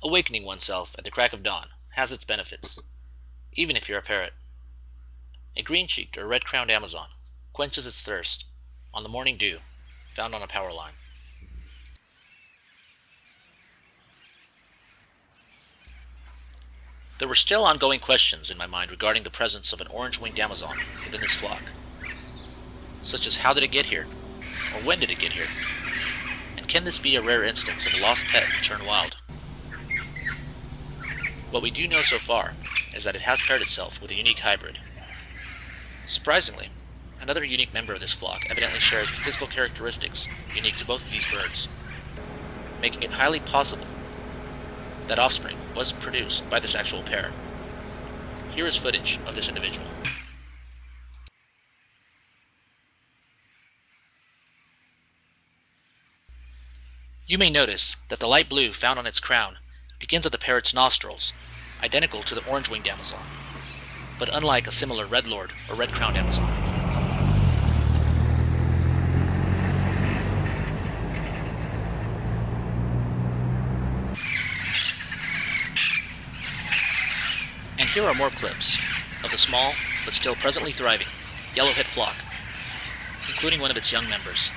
Awakening oneself at the crack of dawn has its benefits, even if you're a parrot. A green-cheeked or red-crowned Amazon quenches its thirst on the morning dew found on a power line. There were still ongoing questions in my mind regarding the presence of an orange-winged Amazon within this flock, such as how did it get here, or when did it get here, and can this be a rare instance of a lost pet turned wild? What we do know so far is that it has paired itself with a unique hybrid. Surprisingly, another unique member of this flock evidently shares physical characteristics unique to both of these birds, making it highly possible that offspring was produced by this actual pair. Here is footage of this individual. You may notice that the light blue found on its crown begins at the parrot's nostrils, identical to the orange-winged Amazon, but unlike a similar red-lord or red-crowned Amazon. And here are more clips of the small, but still presently thriving, yellowhead flock, including one of its young members.